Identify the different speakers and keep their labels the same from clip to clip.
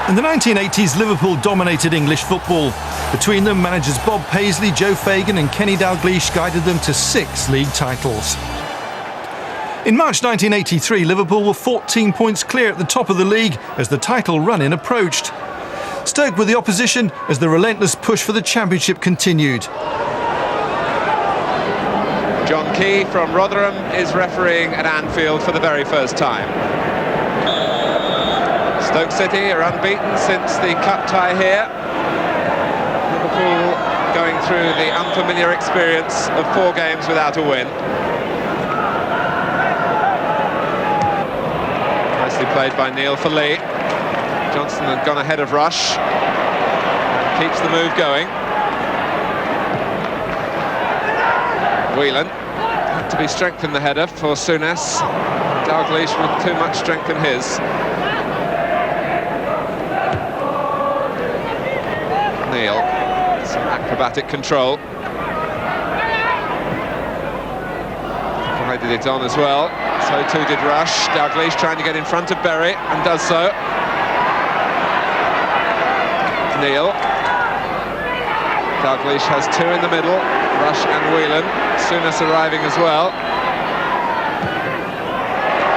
Speaker 1: In the 1980s, Liverpool dominated English football. Between them, managers Bob Paisley, Joe Fagan and Kenny Dalglish guided them to 6 league titles. In March 1983, Liverpool were 14 points clear at the top of the league as the title run-in approached. Stoke were the opposition as the relentless push for the Championship continued.
Speaker 2: John Key from Rotherham is refereeing at Anfield for the very first time. Stoke City are unbeaten since the cup tie here. Liverpool going through the unfamiliar experience of 4 games without a win. Nicely played by Neil for Lee. Johnson had gone ahead of Rush. Keeps the move going. Whelan had to be strength in the header for Souness. Dalglish with too much strength in his. Neil, some acrobatic control. Provided it on as well. So too did Rush. Dalglish trying to get in front of Berry and does so. Neil. Dalglish has 2 in the middle. Rush and Whelan. Souness arriving as well.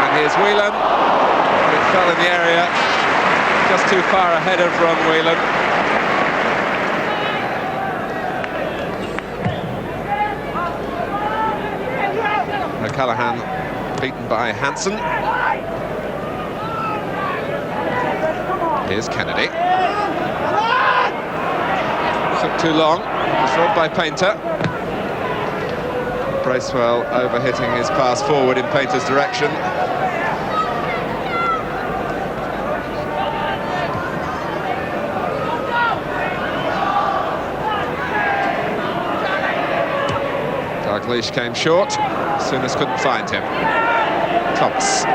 Speaker 2: And here's Whelan. It fell in the area. Just too far ahead of Ron Whelan. O'Callaghan beaten by Hansen. Here's Kennedy. Took too long. Was robbed by Painter. Bracewell overhitting his pass forward in Painter's direction. Dalglish came short. Souness couldn't find him. Thomas.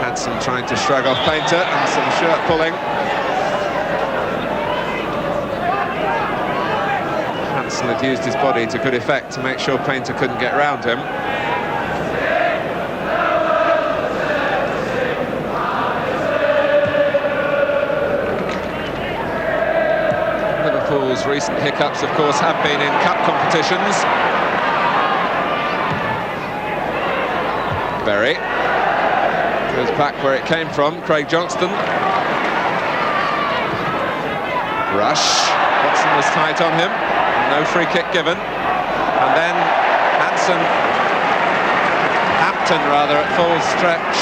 Speaker 2: Hansen trying to shrug off Painter and some shirt pulling. Hansen had used his body to good effect to make sure Painter couldn't get round him. Liverpool's recent hiccups, of course, have been in cup competitions. Berry goes back where it came from. Craig Johnston. Rush. Watson was tight on him. No free kick given. And then Hampton rather, at full stretch,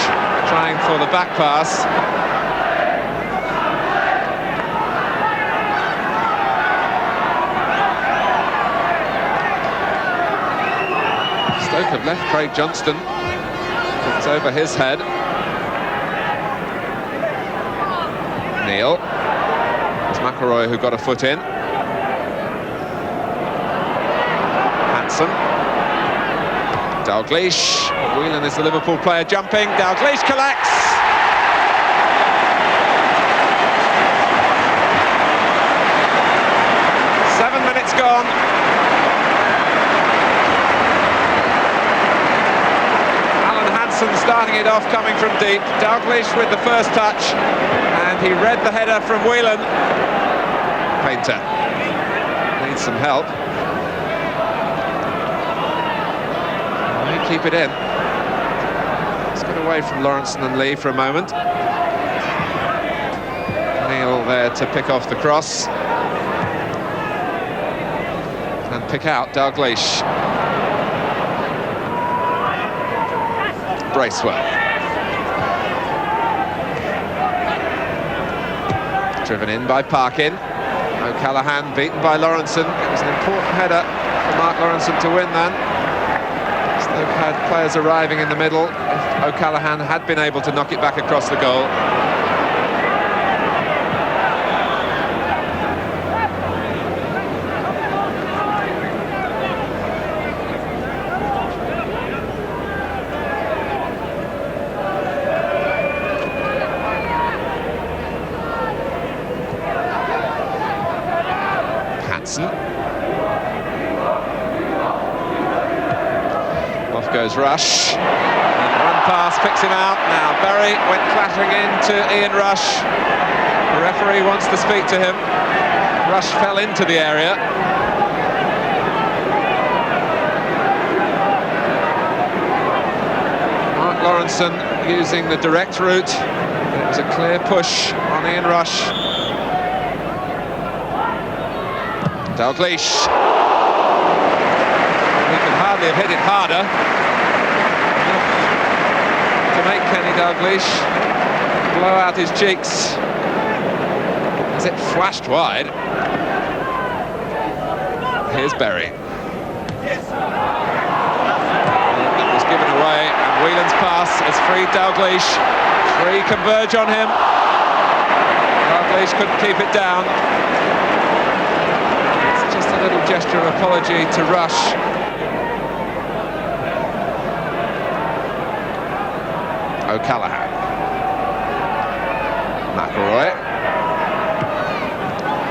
Speaker 2: trying for the back pass. Stoke have left Craig Johnston. It's over his head. Neil. It's McElroy who got a foot in. Hansen. Dalglish. Whelan is the Liverpool player jumping. Dalglish collects. Seven minutes gone. Starting it off, coming from deep. Dalglish with the first touch, and he read the header from Whelan. Painter needs some help. May keep it in. Let's get away from Lawrenson and Lee for a moment. Neil there to pick off the cross and pick out Dalglish. Bracewell. Driven in by Parkin. O'Callaghan beaten by Lawrenson. It was an important header for Mark Lawrenson to win then. Stoke had players arriving in the middle. If O'Callaghan had been able to knock it back across the goal. Off goes Rush. And one pass, picks him out. Now Berry went clattering into Ian Rush. The referee wants to speak to him. Rush fell into the area. Mark Lawrenson using the direct route. It was a clear push on Ian Rush. Dalglish. He could hardly have hit it harder. To make Kenny Dalglish blow out his cheeks as it flashed wide. Here's Berry. It was given away, and Whelan's pass has freed Dalglish. Three converge on him. Dalglish couldn't keep it down. It's just a little gesture of apology to Rush. O'Callaghan. McElroy.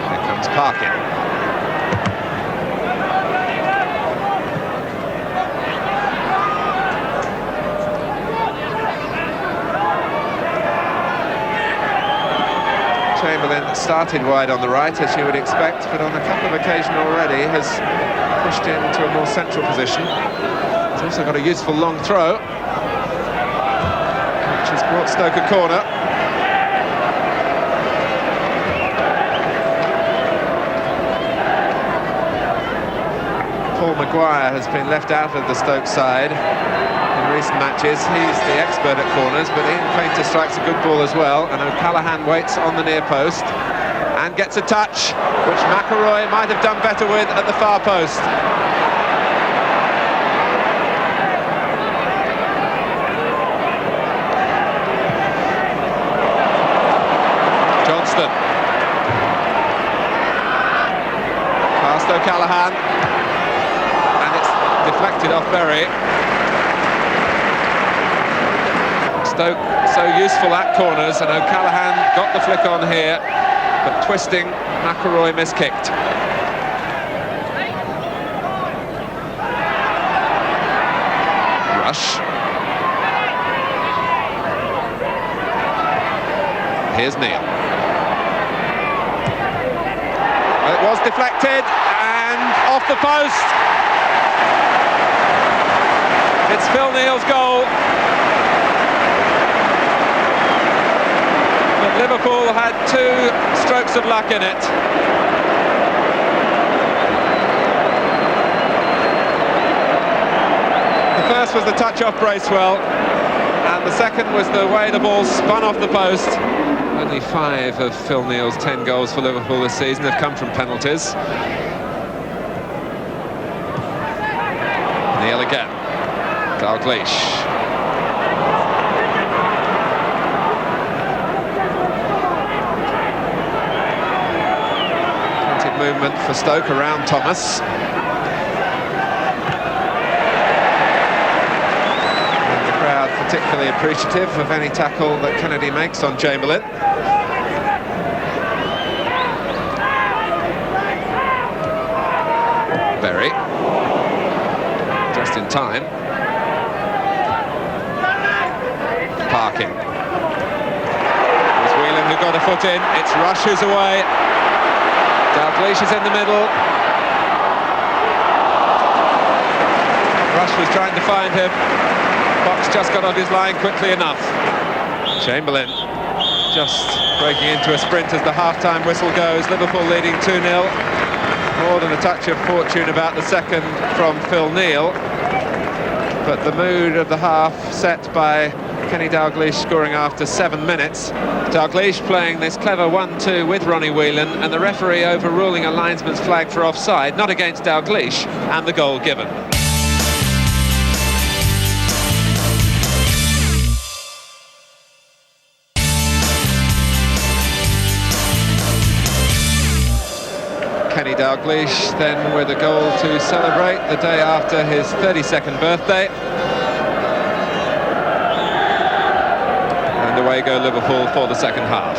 Speaker 2: Here comes Parkin. Chamberlain started wide on the right, as you would expect, but on a couple of occasions already has pushed into a more central position. He's also got a useful long throw, which has brought Stoke a corner. Paul Maguire has been left out of the Stoke side in recent matches. He's the expert at corners, but Ian Painter strikes a good ball as well, and O'Callaghan waits on the near post and gets a touch, which McElroy might have done better with at the far post. Johnston. Past O'Callaghan, and it's deflected off Berry. Stoke so useful at corners, and O'Callaghan got the flick on here, but twisting, McElroy miskicked. Rush. Here's Neil. It was deflected and off the post. It's Phil Neal's goal. Liverpool had two strokes of luck in it. The first was the touch off Bracewell, and the second was the way the ball spun off the post. Only 5 of Phil Neal's 10 goals for Liverpool this season have come from penalties. Neil again. Dalglish. Movement for Stoke around Thomas. And the crowd particularly appreciative of any tackle that Kennedy makes on Chamberlain. Berry. Just in time. Parkin. It's Whelan who got a foot in. It's Rush who's away. Dalglish is in the middle. Rush was trying to find him. Fox just got off his line quickly enough. Chamberlain just breaking into a sprint as the half-time whistle goes. Liverpool leading 2-0. More than a touch of fortune about the second from Phil Neal. But the mood of the half set by Kenny Dalglish scoring after 7 minutes. Dalglish playing this clever 1-2 with Ronnie Whelan, and the referee overruling a linesman's flag for offside, not against Dalglish, and the goal given. Kenny Dalglish then with a goal to celebrate the day after his 32nd birthday. Away go Liverpool for the second half.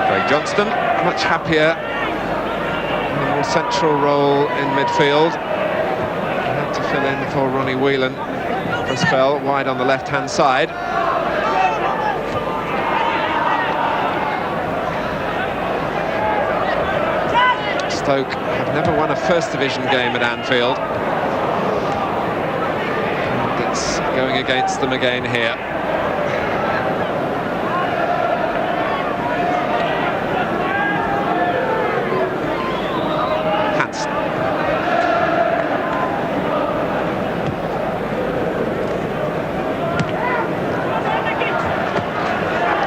Speaker 2: Craig Johnston, much happier in a more central role in midfield. I have to fill in for Ronnie Whelan for a spell, wide on the left-hand side. Stoke have never won a First Division game at Anfield. And it's going against them again here. Hansen.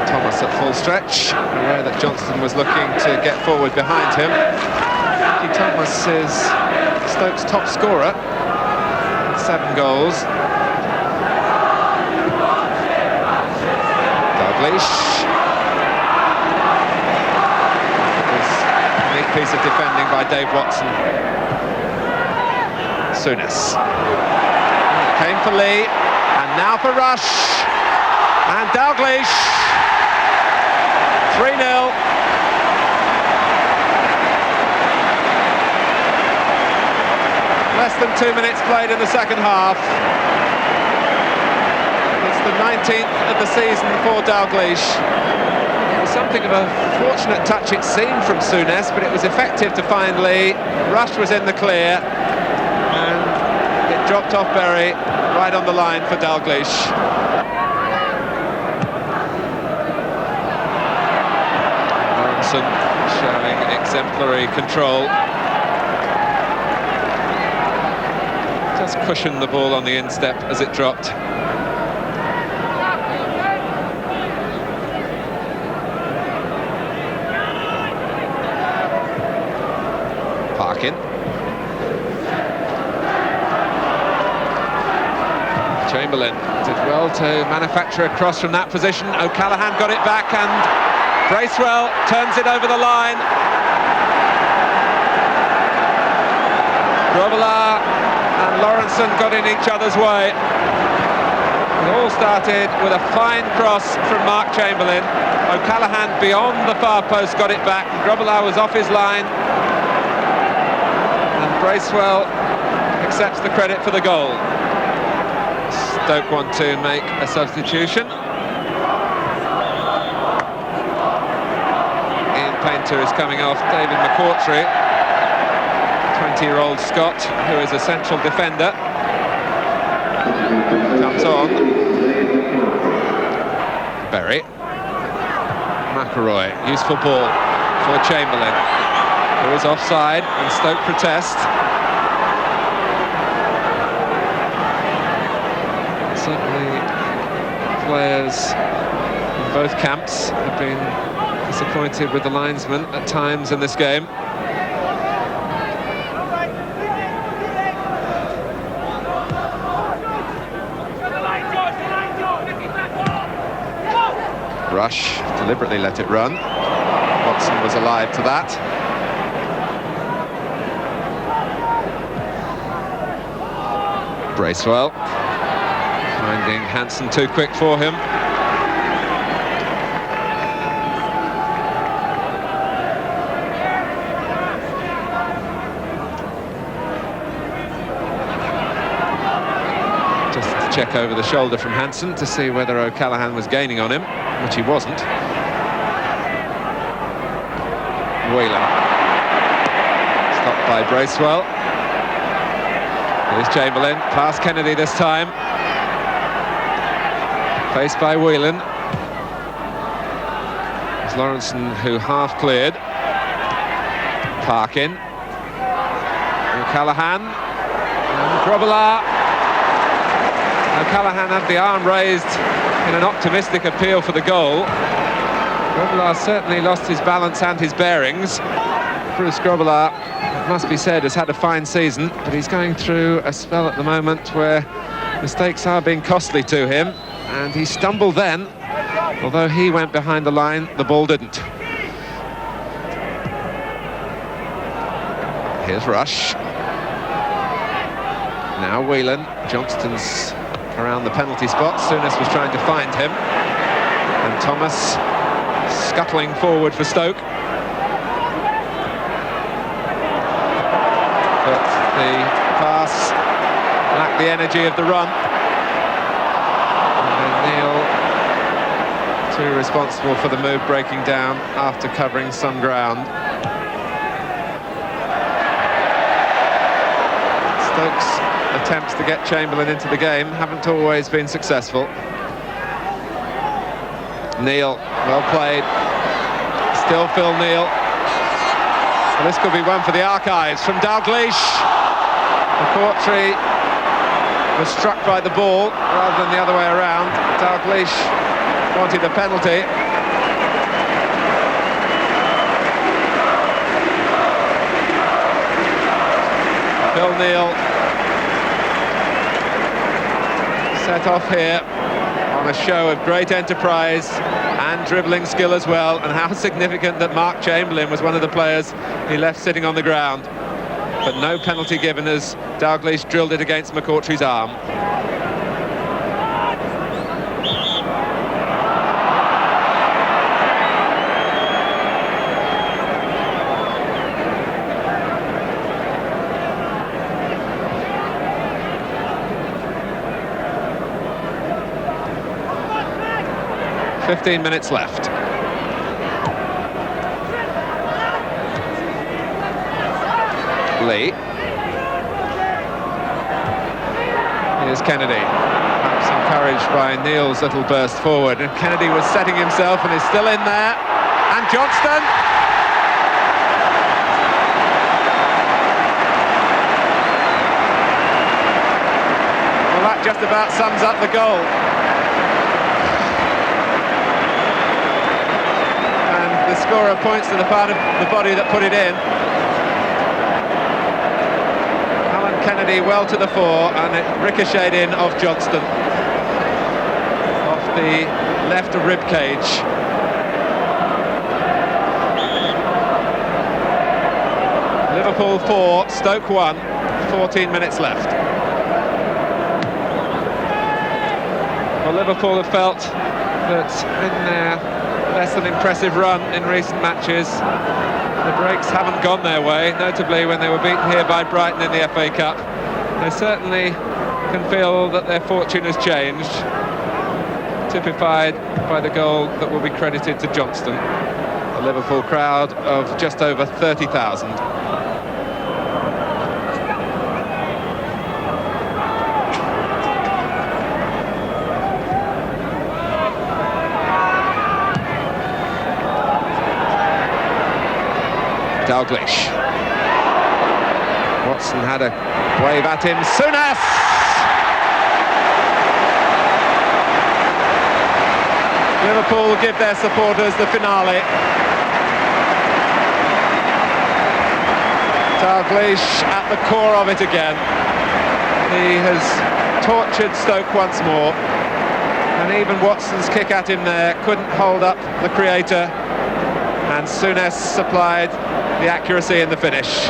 Speaker 2: Thomas at full stretch, aware that Johnston was looking to get forward behind him. Thomas is Stoke's top scorer with 7 goals. Dalglish. A neat piece of defending by Dave Watson. Souness. Came for Lee, and now for Rush. And Dalglish. 3-0. Less than 2 minutes played in the second half. It's the 19th of the season for Dalglish. It was something of a fortunate touch, it seemed, from Souness, but it was effective to find Lee. Rush was in the clear, and it dropped off Berry right on the line for Dalglish. Lawrenson showing exemplary control. Just cushioned the ball on the instep as it dropped. Parkin. Chamberlain did well to manufacture a cross from that position. O'Callaghan got it back, and Bracewell turns it over the line. Grobbelaar and Lawrenson got in each other's way. It all started with a fine cross from Mark Chamberlain. O'Callaghan beyond the far post got it back. Grobbelaar was off his line. And Bracewell accepts the credit for the goal. Stoke want to make a substitution. Ian Painter is coming off David-MCAUGHTRIE. 20-year-old Scot, who is a central defender, comes on. Berry. McElroy, useful ball for Chamberlain, who is offside, and Stoke protest. Certainly, players in both camps have been disappointed with the linesman at times in this game. Rush deliberately let it run. Watson was alive to that. Bracewell finding Hansen too quick for him. Just to check over the shoulder from Hansen to see whether O'Callaghan was gaining on him, which he wasn't. Whelan. Stopped by Bracewell. Here's Chamberlain, past Kennedy this time. Faced by Whelan. It's Lawrenson who half cleared. Parkin. O'Callaghan. And Grobbelaar. O'Callaghan had the arm raised in an optimistic appeal for the goal. Grobbelaar certainly lost his balance and his bearings. Bruce Grobbelaar, it must be said, has had a fine season, but he's going through a spell at the moment where mistakes are being costly to him, and he stumbled then. Although he went behind the line, the ball didn't. Here's Rush. Now Whelan. Johnston's around the penalty spot. Souness was trying to find him. And Thomas scuttling forward for Stoke. But the pass lacked the energy of the run. And Neil, too responsible for the move breaking down after covering some ground. Stoke's attempts to get Chamberlain into the game haven't always been successful. Neil, well played. Still Phil Neil. Well, this could be one for the archives from Dalglish. McAughtrie was struck by the ball rather than the other way around. Dalglish wanted a penalty. Phil Neil set off here on a show of great enterprise and dribbling skill as well, and how significant that Mark Chamberlain was one of the players he left sitting on the ground. But no penalty given as Dalglish drilled it against McAughtrie's arm. "15 minutes left. Lee. Here's Kennedy. Perhaps encouraged by Neil's little burst forward. And Kennedy was setting himself and is still in there. And Johnston. Well, that just about sums up the goal. The scorer points to the part of the body that put it in. Alan Kennedy well to the fore, and it ricocheted in off Johnston, off the left rib cage. Liverpool 4, Stoke 1, 14 minutes left. Well, Liverpool have felt that in their less than impressive run in recent matches, the breaks haven't gone their way, notably when they were beaten here by Brighton in the FA Cup. They certainly can feel that their fortune has changed, typified by the goal that will be credited to Johnston. A Liverpool crowd of just over 30,000. Dalglish. Watson had a wave at him. Souness! Liverpool will give their supporters the finale. Dalglish at the core of it again. He has tortured Stoke once more. And even Watson's kick at him there couldn't hold up the creator. And Souness supplied the accuracy in the finish.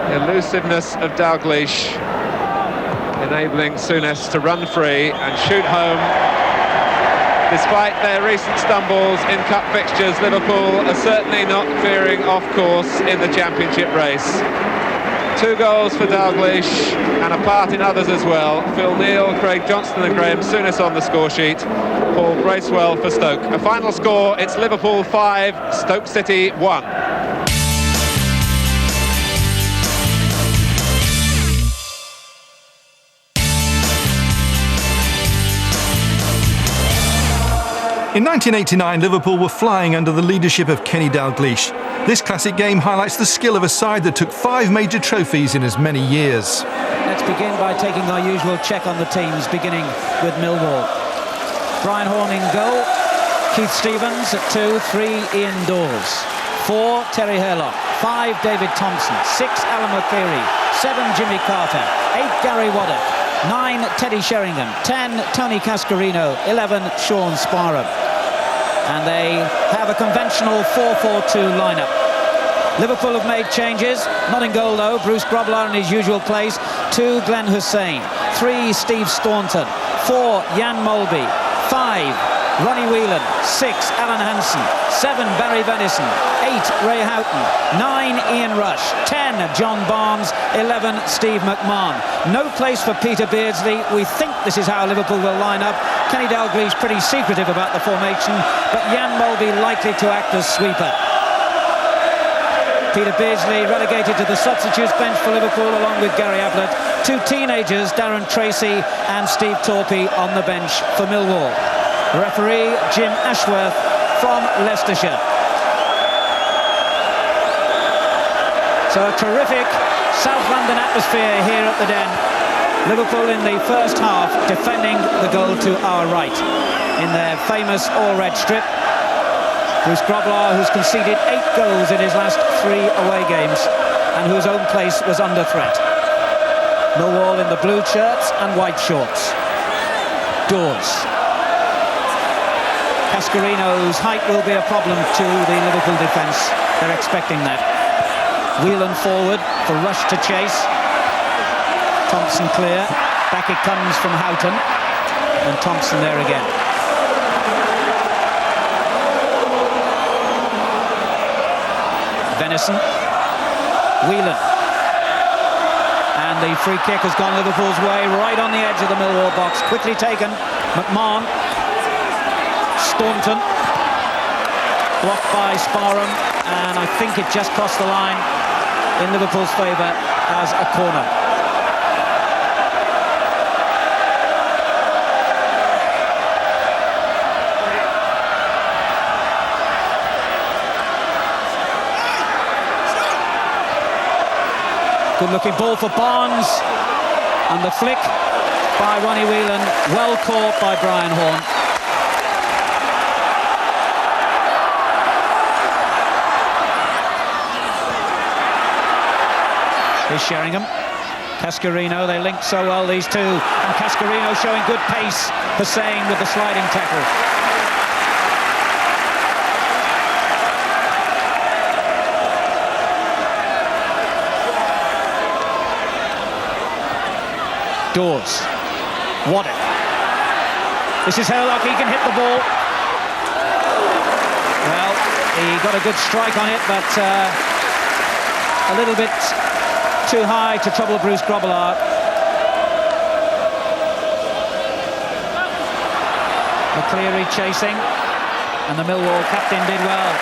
Speaker 2: The elusiveness of Dalglish enabling Souness to run free and shoot home. Despite their recent stumbles in cup fixtures, Liverpool are certainly not veering off course in the championship race. 2 goals for Dalglish and a part in others as well. Phil Neil, Craig Johnston and Graham Souness on the score sheet. Paul Bracewell for Stoke. A final score, it's Liverpool 5, Stoke City 1.
Speaker 1: In 1989, Liverpool were flying under the leadership of Kenny Dalglish. This classic game highlights the skill of a side that took 5 major trophies in as many years.
Speaker 3: Let's begin by taking our usual check on the teams, beginning with Millwall. Brian Horne in goal, Keith Stevens at 2, 3 Ian Dawes, 4 Terry Hurlock, 5 David Thompson, 6 Alan McCleary, 7 Jimmy Carter, 8 Gary Waddock, 9 Teddy Sheringham, 10 Tony Cascarino, 11 Sean Sparham. And they have a conventional 4-4-2 lineup. Liverpool have made changes. Not in goal though. Bruce Grobbelaar in his usual place. 2 Glenn Hussein, 3 Steve Staunton, 4 Jan Molby, 5 Ronnie Whelan. 6, Alan Hansen. 7, Barry Venison. 8, Ray Houghton. 9, Ian Rush. 10, John Barnes. 11, Steve McMahon. No place for Peter Beardsley. We think this is how Liverpool will line up. Kenny Dalglish pretty secretive about the formation, but Jan Molby likely to act as sweeper. Peter Beardsley relegated to the substitutes bench for Liverpool along with Gary Ablett. 2 teenagers, Darren Tracy and Steve Torpey, on the bench for Millwall. Referee Jim Ashworth from Leicestershire. So a terrific South London atmosphere here at the Den. Liverpool in the first half defending the goal to our right in their famous all-red strip. Bruce Grobbelaar, who's conceded 8 goals in his last 3 away games and whose own place was under threat. Millwall in the blue shirts and white shorts. Dawes. Cascarino's height will be a problem to the Liverpool defence. They're expecting that. Whelan forward for Rush to chase. Thompson clear. Back it comes from Houghton. And Thompson there again. Venison. Whelan. And the free kick has gone Liverpool's way, right on the edge of the Millwall box. Quickly taken. McMahon. Staunton. Blocked by Sparham. And I think it just crossed the line in Liverpool's favour as a corner. Good looking ball for Barnes, and the flick by Ronnie Whelan, well caught by Brian Horne. Here's Sheringham. Cascarino, they linked so well, these two, and Cascarino showing good pace. Hussein with the sliding tackle. Dawes. Waddick. This is Herlock, he can hit the ball. Well, he got a good strike on it, but a little bit too high to trouble Bruce Grobbelaar. McCleary chasing, and the Millwall captain did well.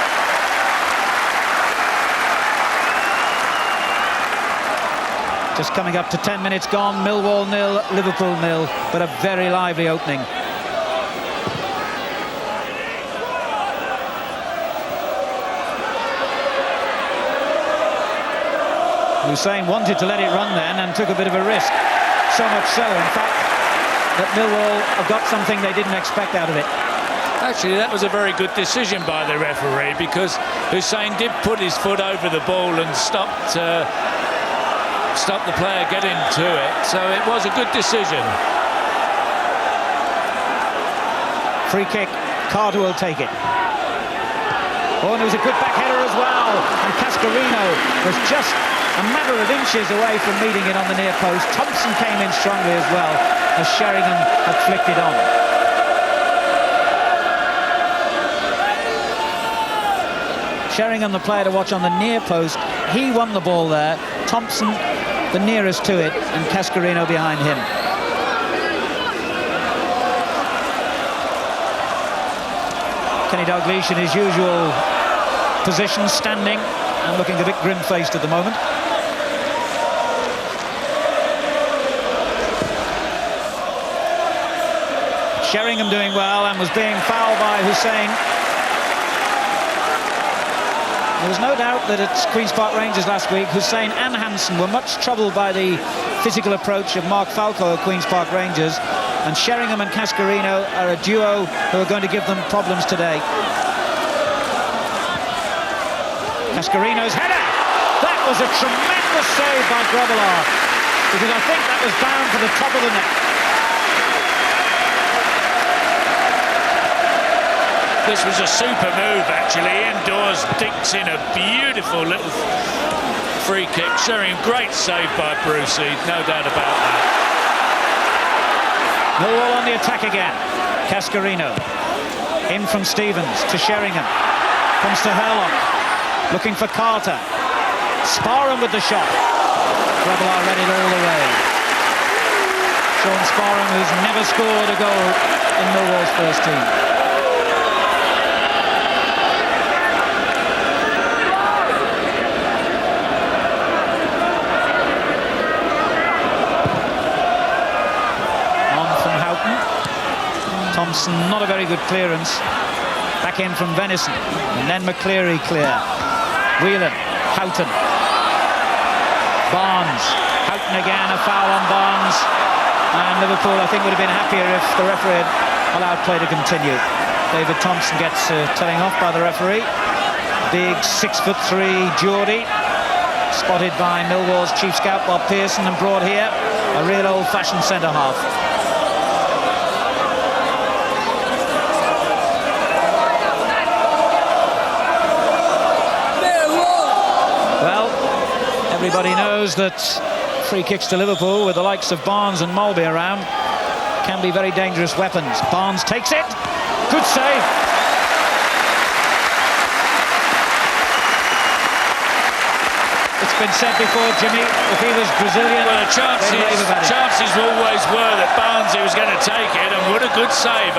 Speaker 3: Just coming up to 10 minutes gone. Millwall 0, Liverpool 0, but a very lively opening. Hussein wanted to let it run then and took a bit of a risk. So much so, in fact, that Millwall have got something they didn't expect out of it.
Speaker 4: Actually, that was a very good decision by the referee, because Hussein did put his foot over the ball and stopped the player getting to it, so it was a good decision.
Speaker 3: Free kick, Carter will take it. Oh, and there was a good back header as well, and Cascarino was just a matter of inches away from meeting it on the near post. Thompson came in strongly as well, as Sheringham had flicked it on. Sheringham, the player to watch on the near post, he won the ball there. Thompson the nearest to it, and Cascarino behind him. Kenny Dalglish in his usual position, standing and looking a bit grim-faced at the moment. Sheringham doing well and was being fouled by Hussein. There was no doubt that at Queen's Park Rangers last week, Hussein and Hansen were much troubled by the physical approach of Mark Falco at Queen's Park Rangers, and Sheringham and Cascarino are a duo who are going to give them problems today. Cascarino's header! That was a tremendous save by Grobbelaar, because I think that was bound for the top of the net.
Speaker 4: This was a super move, actually. Ian Dawes dinks in a beautiful little free kick. Sheringham, great save by Brucey, no doubt about that.
Speaker 3: Millwall on the attack again. Cascarino. In from Stevens to Sheringham. Comes to Hurlock. Looking for Carter. Sparham with the shot. Grevillard read it all the way. Sean Sparham, who's never scored a goal in Millwall's first team. On from Houghton. Thompson, not a very good clearance. Back in from Venison. And then McCleary clear. Whelan. Houghton. Barnes. Houghton again, a foul on Barnes. And Liverpool, I think, would have been happier if the referee had allowed play to continue. David Thompson gets telling off by the referee. Big 6'3" Geordie. Spotted by Millwall's chief scout, Bob Pearson, and brought here. A real old-fashioned centre-half. Everybody knows that free kicks to Liverpool with the likes of Barnes and Mulby around can be very dangerous weapons. Barnes takes it. Good save. It's been said before, Jimmy, if he was Brazilian,
Speaker 4: well, chances always were that Barnsley was going to take it, and what a good save.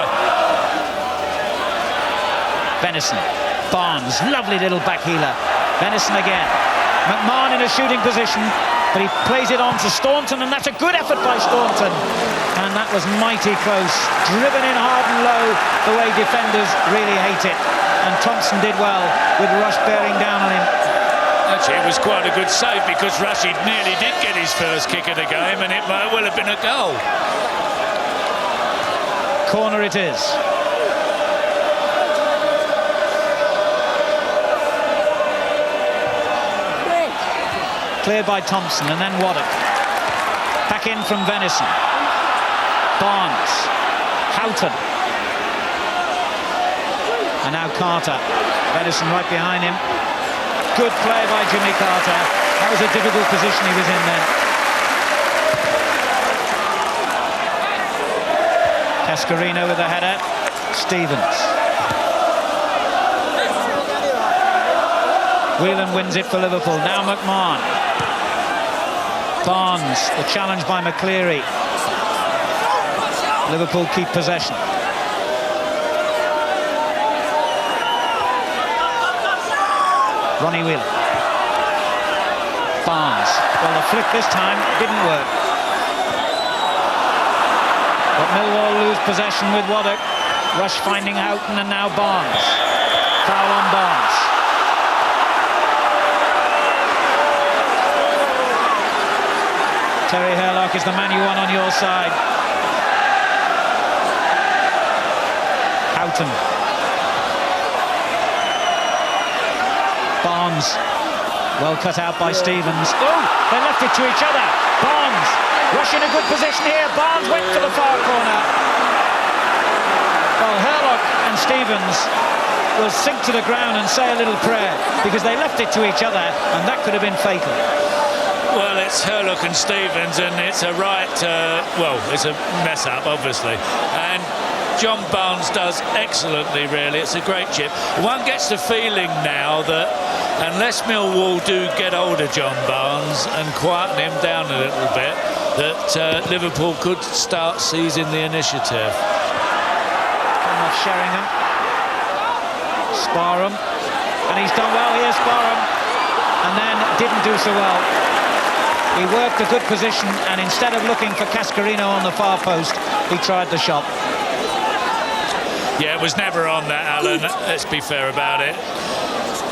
Speaker 3: Venison. Barnes, lovely little back heeler. Venison again. McMahon in a shooting position, but he plays it on to Staunton, and that's a good effort by Staunton. And that was mighty close. Driven in hard and low, the way defenders really hate it. And Thompson did well with Rush bearing down on him.
Speaker 4: Actually, it was quite a good save because Rashid nearly did get his first kick of the game, and it might well have been a goal.
Speaker 3: Corner it is. Cleared by Thompson, and then Waddock. Back in from Venison. Barnes. Houghton. And now Carter. Venison right behind him. Good play by Jimmy Carter. That was a difficult position he was in then. Cascarino with a header. Stevens. Whelan wins it for Liverpool. Now McMahon. Barnes, the challenge by McCleary. Liverpool keep possession. Ronnie Whelan. Barnes. Well, the flick this time didn't work. But Millwall lose possession with Waddock. Rush finding Houghton, and now Barnes. Foul on Barnes. Terry Hurlock is the man you want on your side. Houghton. Barnes. Well cut out by Stevens. Oh, they left it to each other. Barnes. Rush in a good position here. Barnes went to the far corner. Well, Hurlock and Stevens will sink to the ground and say a little prayer because they left it to each other, and that could have been fatal.
Speaker 4: Well, it's Hurlock and Stevens, and it's a it's a mess-up, obviously. And John Barnes does excellently, really. It's a great chip. One gets the feeling now that unless Millwall do get hold of John Barnes and quieten him down a little bit, that Liverpool could start seizing the initiative.
Speaker 3: Come off Sheringham. Sparham. And he's done well here, Sparham. And then didn't do so well. He worked a good position, and instead of looking for Cascarino on the far post, he tried the shot.
Speaker 4: Yeah, it was never on that, Alan. Let's be fair about it.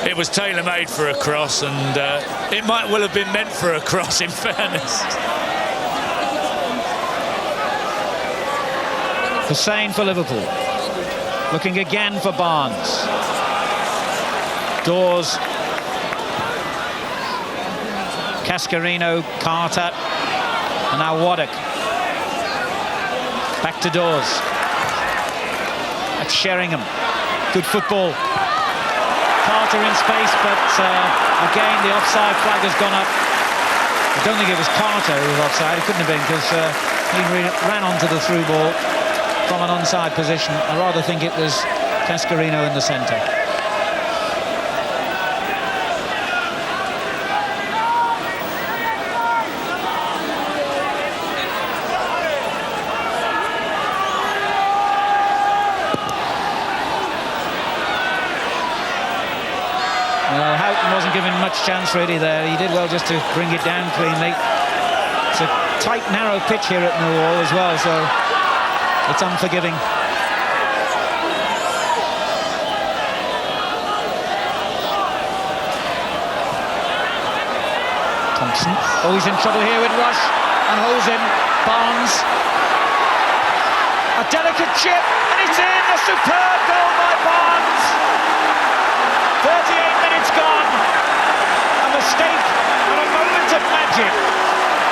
Speaker 4: It was tailor-made for a cross, and it might well have been meant for a cross, in fairness.
Speaker 3: Hussain for Liverpool. Looking again for Barnes. Dawes. Cascarino, Carter, and now Waddock. Back to Dawes. That's Sheringham. Good football. Carter in space, but again the offside flag has gone up. I don't think it was Carter who was offside. It couldn't have been, because he ran onto the through ball from an onside position. I rather think it was Cascarino in the centre. Well, Houghton wasn't given much chance really there. He did well just to bring it down cleanly. It's a tight, narrow pitch here at Millwall as well, so it's unforgiving. Thompson. Oh, he's in trouble here with Rush and holds him. Barnes. A delicate chip, and it's in! A superb goal by Barnes! 38 minutes gone. A mistake and a moment of magic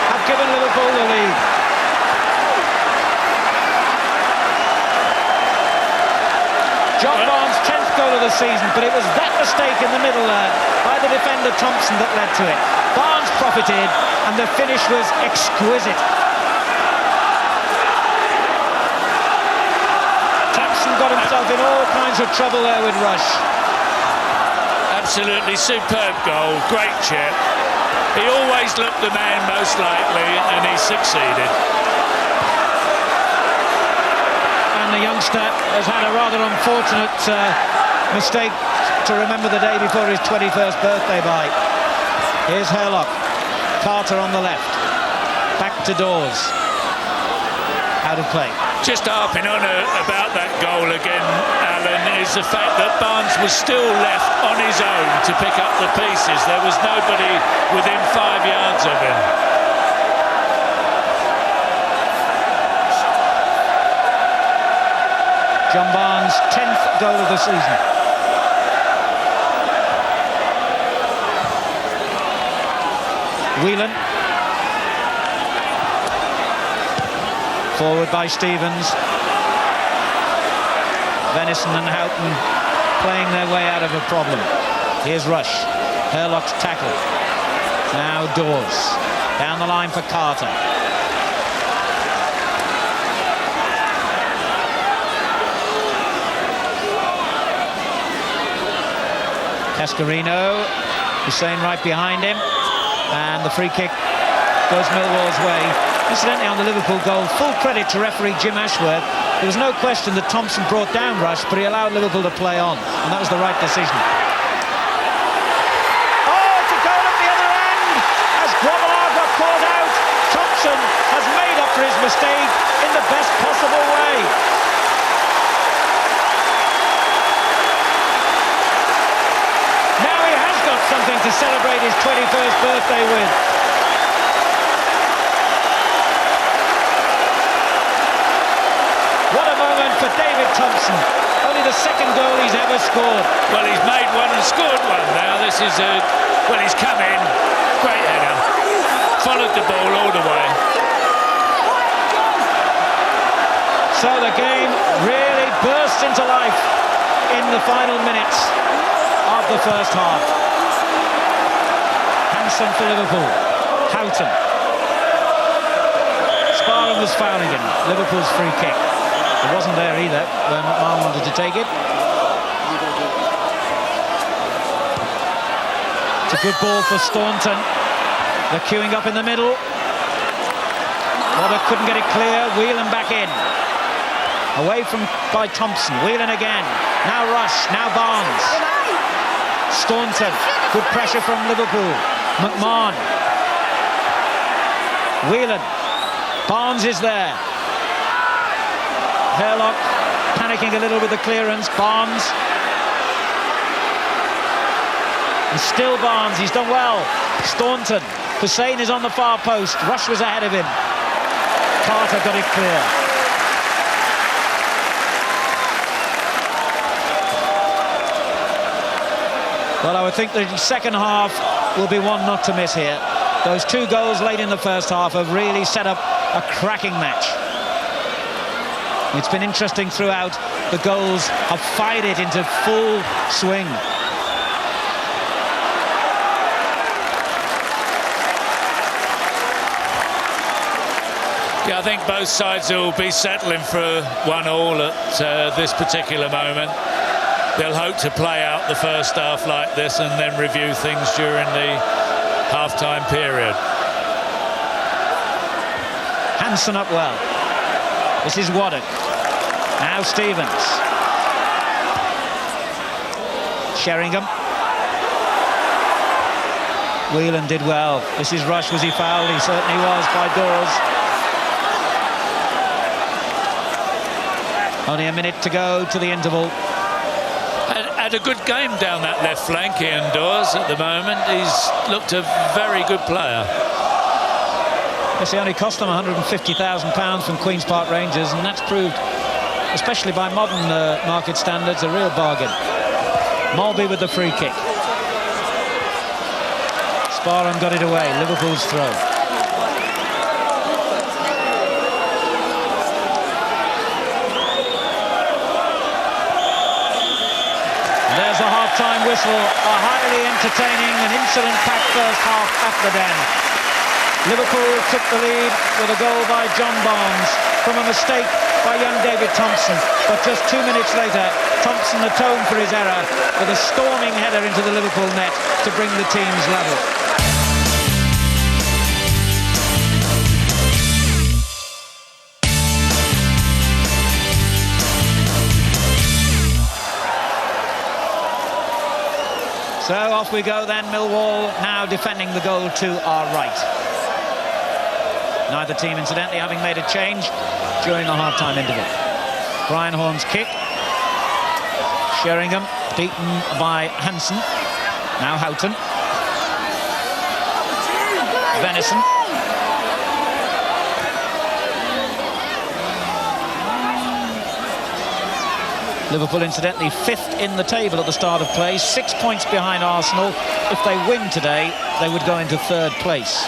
Speaker 3: have given Liverpool the lead. John Barnes' 10th goal of the season, but it was that mistake in the middle there by the defender Thompson that led to it. Barnes profited, and the finish was exquisite. Thompson got himself in all kinds of trouble there with Rush.
Speaker 4: Absolutely superb goal, great chip. He always looked the man most likely, and he succeeded.
Speaker 3: And the youngster has had a rather unfortunate mistake to remember the day before his 21st birthday by. Here's Herlock. Carter on the left. Back to Dawes. Out of play.
Speaker 4: Just harping on about that goal again, Alan, is the fact that Barnes was still left on his own to pick up the pieces. There was nobody within 5 yards of him.
Speaker 3: John Barnes' 10th goal of the season. Whelan. Forward by Stevens. Venison and Houghton playing their way out of a problem. Here's Rush. Herlock's tackle. Now Dawes. Down the line for Carter. Cascarino. Hussein right behind him. And the free kick goes Millwall's way. Incidentally, on the Liverpool goal, full credit to referee Jim Ashworth. There was no question that Thompson brought down Rush, but he allowed Liverpool to play on, and that was the right decision. Oh, it's a goal at the other end! As Grobbelaar got caught out, Thompson has made up for his mistake in the best possible way. Now he has got something to celebrate his 21st birthday with. What a moment for David Thompson. Only the second goal he's ever scored.
Speaker 4: Well, he's made one and scored one now. This is well, he's come in. Great header. Followed the ball all the way.
Speaker 3: So the game really bursts into life in the final minutes of the first half. Hansen for Liverpool. Houghton. Sparham was fouling him. Liverpool's free kick. It wasn't there either when McMahon wanted to take it. It's a good ball for Staunton. They're queuing up in the middle. Robert couldn't get it clear. Whelan back in. Away by Thompson. Whelan again. Now Rush. Now Barnes. Staunton. Good pressure from Liverpool. McMahon. Whelan. Barnes is there. Herlock panicking a little with the clearance. Barnes. And still Barnes. He's done well. Staunton. Hussein is on the far post. Rush was ahead of him. Carter got it clear. Well, I would think the second half will be one not to miss here. Those two goals late in the first half have really set up a cracking match. It's been interesting throughout. The goals have fired it into full swing.
Speaker 4: Yeah, I think both sides will be settling for 1-1 at this particular moment. they'll hope to play out the first half like this and then review things during the half-time period.
Speaker 3: Hansen up well. This is Waddock. Now Stevens. Sheringham. Whelan did well. This is Rush. Was he fouled? He certainly was by Dawes. Only a minute to go to the interval.
Speaker 4: Had a good game down that left flank, Ian Dawes, at the moment. He's looked a very good player.
Speaker 3: Yes, he only cost them £150,000 from Queen's Park Rangers, and that's proved, especially by modern market standards, a real bargain. Mulby with the free kick. Sparham got it away. Liverpool's throw. There's a half-time whistle. A highly entertaining and incident-packed first half at the Den. Liverpool took the lead with a goal by John Barnes from a mistake by young David Thompson. But just 2 minutes later, Thompson atoned for his error with a storming header into the Liverpool net to bring the teams level. So off we go then. Millwall now defending the goal to our right. Neither team, incidentally, having made a change during the half-time interval. Brian Horn's kick. Sheringham beaten by Hansen. Now Houghton. Venison. Liverpool, incidentally, 5th in the table at the start of play, 6 points behind Arsenal. If they win today, they would go into 3rd place.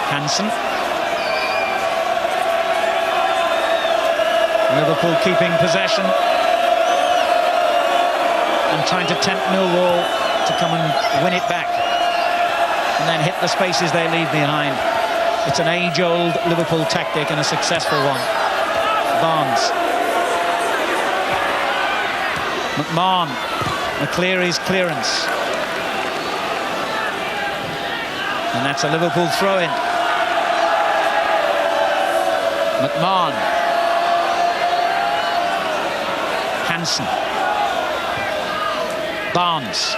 Speaker 3: Hansen. Liverpool keeping possession and trying to tempt Millwall to come and win it back and then hit the spaces they leave behind. It's an age-old Liverpool tactic and a successful one. Barnes. McMahon. McCleary's clearance. And that's a Liverpool throw-in. McMahon. Hansen. Barnes.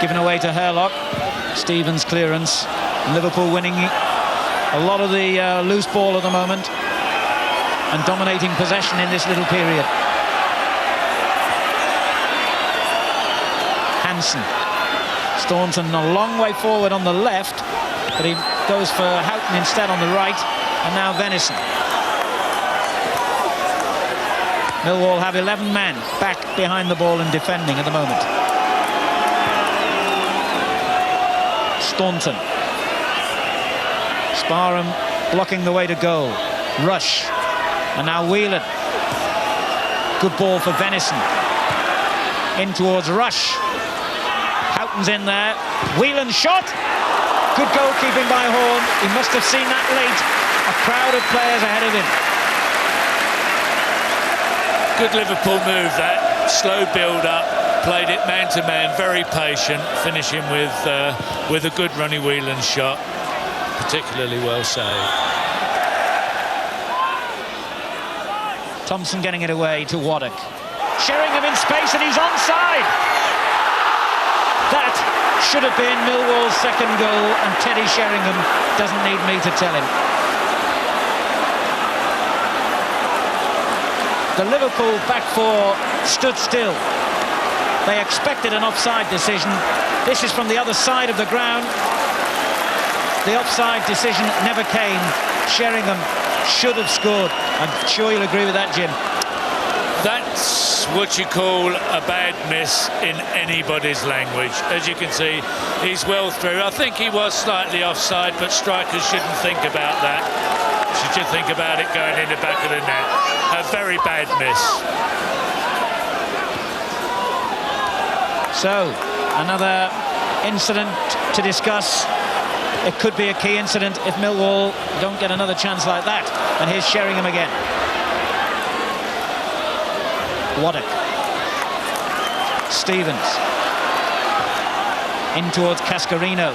Speaker 3: Given away to Herlock. Stevens clearance. Liverpool winning a lot of the loose ball at the moment and dominating possession in this little period. Hansen. Staunton a long way forward on the left, but he goes for Houghton instead on the right, and now Venison. Millwall have 11 men back behind the ball and defending at the moment. Staunton. Sparham blocking the way to goal. Rush. And now Whelan. Good ball for Venison. In towards Rush. Houghton's in there. Whelan shot. Good goalkeeping by Horn. He must have seen that late. A crowd of players ahead of him.
Speaker 4: Good Liverpool move, that. Slow build-up. Played it man-to-man, very patient, finishing with a good Ronnie Whelan shot. Particularly well saved.
Speaker 3: Thompson getting it away to Waddock. Sheringham in space and he's onside. That should have been Millwall's second goal, and Teddy Sheringham doesn't need me to tell him. The Liverpool back four stood still. They expected an offside decision. This is from the other side of the ground. The offside decision never came. Sheringham should have scored. I'm sure you'll agree with that, Jim.
Speaker 4: That's what you call a bad miss in anybody's language. As you can see, he's well through. I think he was slightly offside, but strikers shouldn't think about that. Should you think about it going in the back of the net? A very bad miss. So, another
Speaker 3: incident to discuss. It could be a key incident if Millwall don't get another chance like that. And here's Sheringham again. Waddock. Stevens. In towards Cascarino.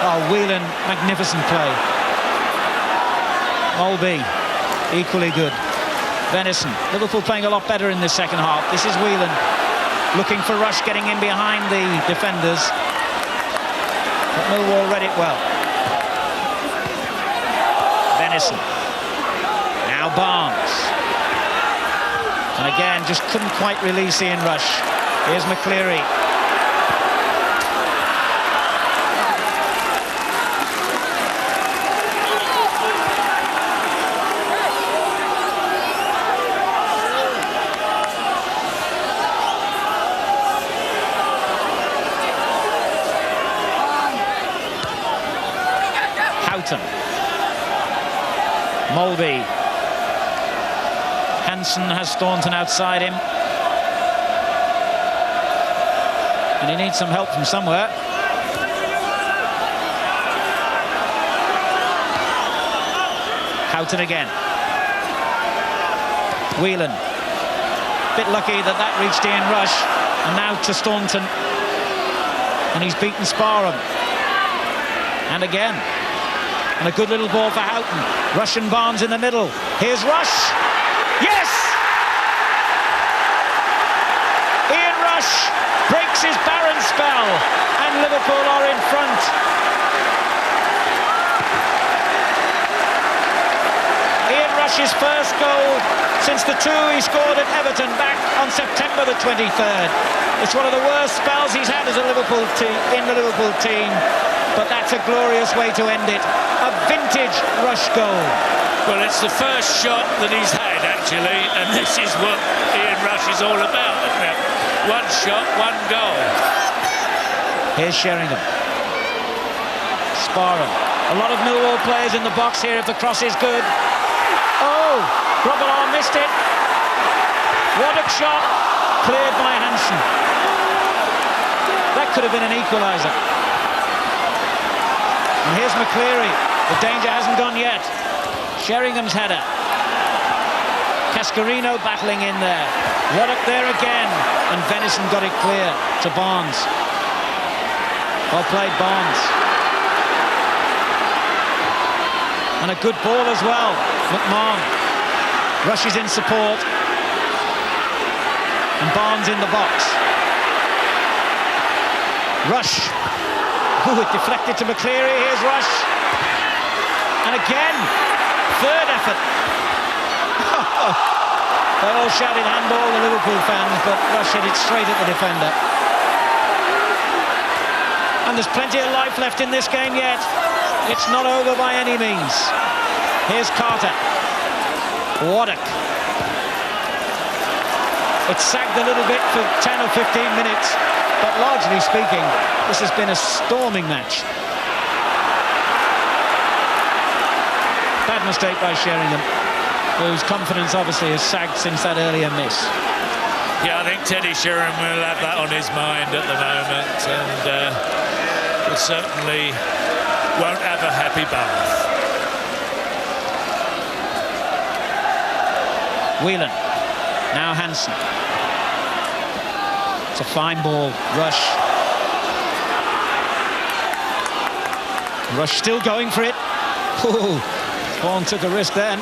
Speaker 3: Oh, Whelan, magnificent play. Mulby, equally good. Venison. Liverpool playing a lot better in the second half. This is Whelan. Looking for Rush, getting in behind the defenders. But Millwall read it well. Venison. Now Barnes. And again, just couldn't quite release Ian Rush. Here's McCleary. Mulby. Hansen has Staunton outside him. And he needs some help from somewhere. Houghton again. Whelan. Bit lucky that that reached Ian Rush. And now to Staunton. And he's beaten Sparham. And again. And a good little ball for Houghton. Rush and Barnes in the middle. Here's Rush. Yes! Ian Rush breaks his barren spell. And Liverpool are in front. Ian Rush's first goal since the two he scored at Everton back on September the 23rd. It's one of the worst spells he's had as a Liverpool in the Liverpool team. But that's a glorious way to end it. A vintage Rush goal.
Speaker 4: Well, it's the first shot that he's had, actually, and this is what Ian Rush is all about, isn't it? One shot, one goal.
Speaker 3: Here's Sheringham. Sparham. A lot of Millwall players in the box here if the cross is good. Oh, Grobbelaar missed it. Waddock shot, cleared by Hansen. That could have been an equaliser. And here's McCleary. The danger hasn't gone yet. Sheringham's header. Cascarino battling in there. Waddock there again. And Venison got it clear to Barnes. Well played, Barnes. And a good ball as well. McMahon. Rush is in support. And Barnes in the box. Rush. Ooh, it deflected to McCleary. Here's Rush. And again, third effort. They all shouted handball, the Liverpool fans, but Rush hit it straight at the defender. And there's plenty of life left in this game yet. It's not over by any means. Here's Carter. Waddock. It sagged a little bit for 10 or 15 minutes. But largely speaking, this has been a storming match. Bad mistake by Sheringham, whose confidence obviously has sagged since that earlier miss.
Speaker 4: Yeah, I think Teddy Sheringham will have that on his mind at the moment, and will certainly won't have a happy bath.
Speaker 3: Whelan. Now Hansen. It's a fine ball. Rush. Rush still going for it. Ooh, Vaughan took a risk then.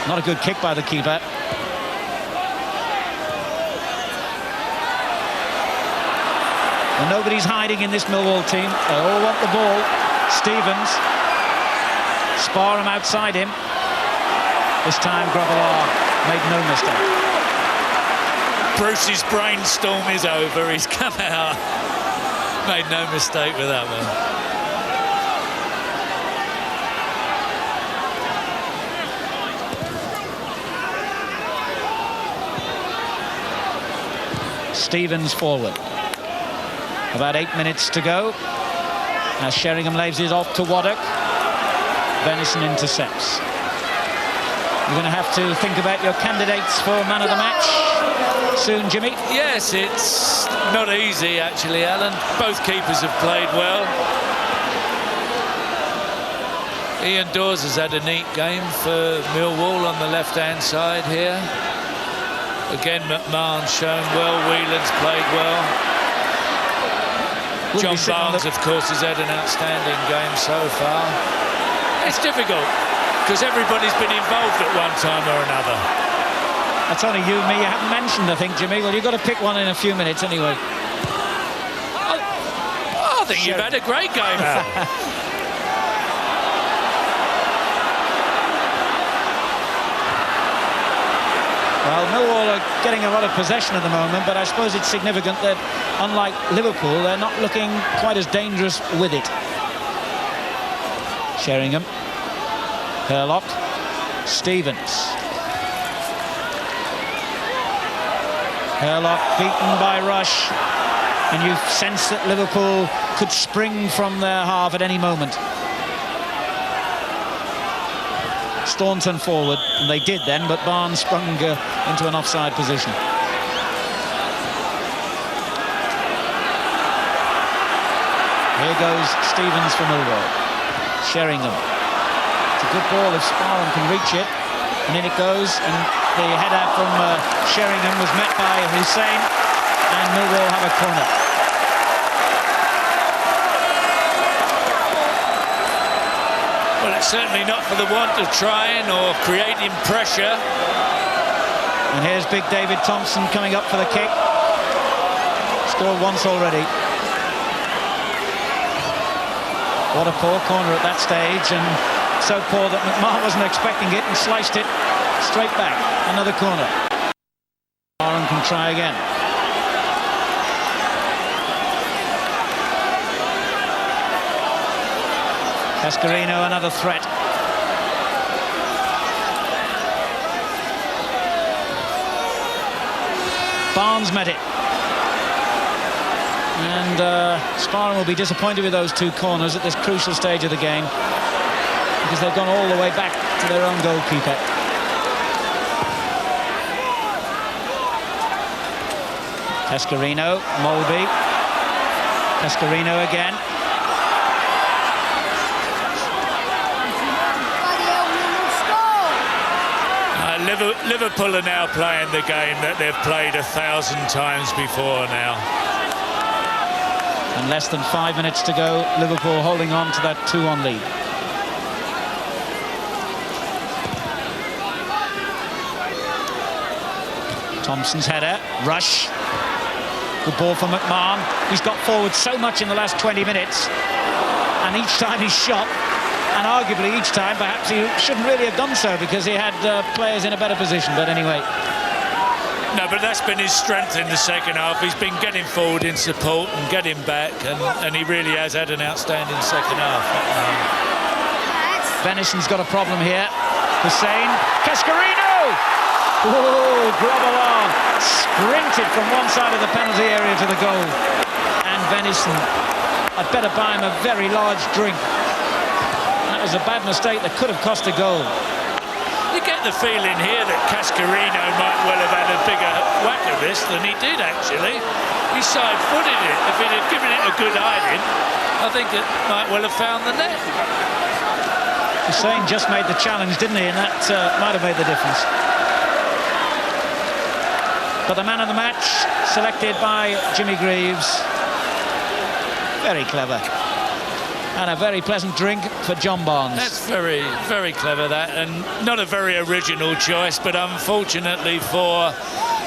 Speaker 3: Not a good kick by the keeper. Well, nobody's hiding in this Millwall team. They all want the ball. Stevens. Sparham outside him. This time Grobbelaar made no mistake.
Speaker 4: Bruce's brainstorm is over. He's come out. Made no mistake with that one.
Speaker 3: Stevens forward. About 8 minutes to go. As Sheringham lays it off to Waddock. Venison intercepts. You're going to have to think about your candidates for man of the match soon, Jimmy.
Speaker 4: Yes, it's not easy, actually, Alan. Both keepers have played well. Ian Dawes has had a neat game for Millwall on the left-hand side here. Again, McMahon's shown well. Whelan's played well. John Barnes, of course, has had an outstanding game so far. It's difficult, because everybody's been involved at one time or another.
Speaker 3: That's only you and me you haven't mentioned, I think, Jimmy. Well, you've got to pick one in a few minutes anyway.
Speaker 4: I think you've had a great game, Al.
Speaker 3: Well, Millwall are getting a lot of possession at the moment, but I suppose it's significant that, unlike Liverpool, they're not looking quite as dangerous with it. Sheringham. Herlock. Stevens. Herlock beaten by Rush. And you sense that Liverpool could spring from their half at any moment. Staunton forward, and they did then, but Barnes sprung into an offside position. Here goes Stevens for Millwall. Sheringham. It's a good ball if Sparham can reach it, and in it goes, and the header from Sheringham was met by Hussein, and Millwall have a corner.
Speaker 4: Well, it's certainly not for the want of trying or creating pressure.
Speaker 3: And here's big David Thompson coming up for the kick. Scored once already. What a poor corner at that stage, and so poor that McMahon wasn't expecting it and sliced it straight back. Another corner. Aaron can try again. Cascarino, another threat. Barnes met it. And Sparham will be disappointed with those two corners at this crucial stage of the game, because they've gone all the way back to their own goalkeeper. Cascarino, Molby. Cascarino again.
Speaker 4: Liverpool are now playing the game that they've played 1,000 times before now.
Speaker 3: And less than 5 minutes to go, Liverpool holding on to that 2-1 lead. Thompson's header, Rush. Good ball for McMahon. He's got forward so much in the last 20 minutes, and each time he's shot, and arguably each time perhaps he shouldn't really have done so, because he had players in a better position, but anyway.
Speaker 4: No, but that's been his strength in the second half. He's been getting forward in support and getting back, and he really has had an outstanding second half.
Speaker 3: Venison's got a problem here. Hussein, Cascarino! Oh, Grobbelaar sprinted from one side of the penalty area to the goal. And Venison, I'd better buy him a very large drink. That was a bad mistake that could have cost a goal.
Speaker 4: You get the feeling here that Cascarino might well have had a bigger whack of this than he did, actually. He side-footed it. If he'd have given it a good hiding, I think it might well have found the net.
Speaker 3: Hussein just made the challenge, didn't he? And that might have made the difference. But the man of the match, selected by Jimmy Greaves. Very clever. And a very pleasant drink for John Barnes.
Speaker 4: That's very, very clever, that, and not a very original choice, but unfortunately for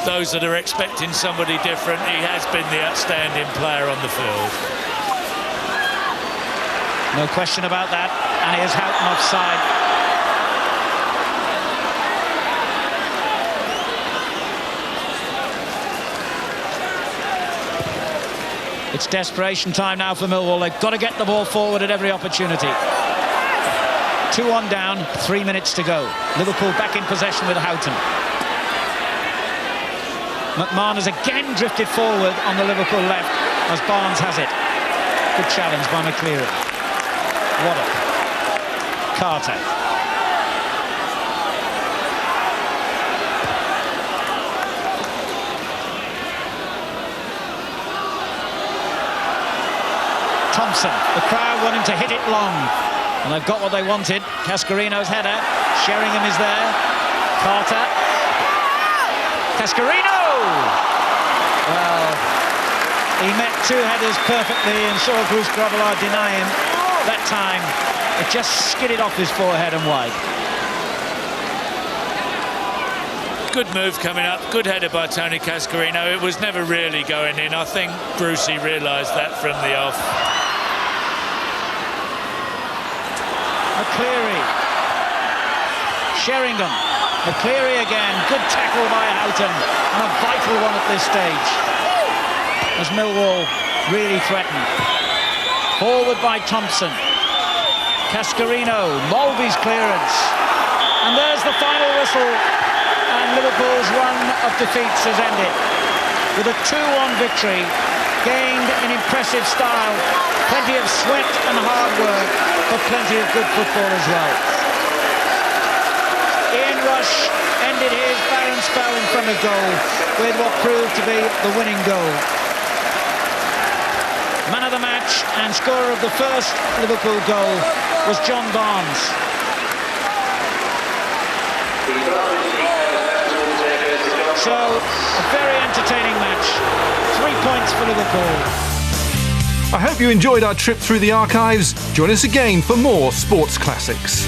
Speaker 4: those that are expecting somebody different, he has been the outstanding player on the field.
Speaker 3: No question about that. And here's Houghton offside. It's desperation time now for Millwall. They've got to get the ball forward at every opportunity. 2-1 down, 3 minutes to go. Liverpool back in possession with Houghton. McMahon has again drifted forward on the Liverpool left as Barnes has it. Good challenge by McCleary. Waddock. Carter. Thompson. The crowd want him to hit it long. And they've got what they wanted. Cascarino's header. Sheringham is there. Carter. Cascarino! Well, he met two headers perfectly and saw Bruce Grobbelaar deny him. That time, it just skidded off his forehead and wide.
Speaker 4: Good move coming up. Good header by Tony Cascarino. It was never really going in. I think Brucey realised that from the off.
Speaker 3: McCleary. Sheringham. McCleary again. Good tackle by Houghton. And a vital one at this stage. As Millwall really threatened. Forward by Thompson. Cascarino. Mulvey's clearance. And there's the final whistle. And Liverpool's run of defeats has ended with a 2-1 victory, gained in impressive style, plenty of sweat and hard work, but plenty of good football as well. Ian Rush ended his barren spell in front of goal with what proved to be the winning goal. Man of the match and scorer of the first Liverpool goal was John Barnes. So, a very entertaining match. 3 points for Liverpool.
Speaker 1: I hope you enjoyed our trip through the archives. Join us again for more sports classics.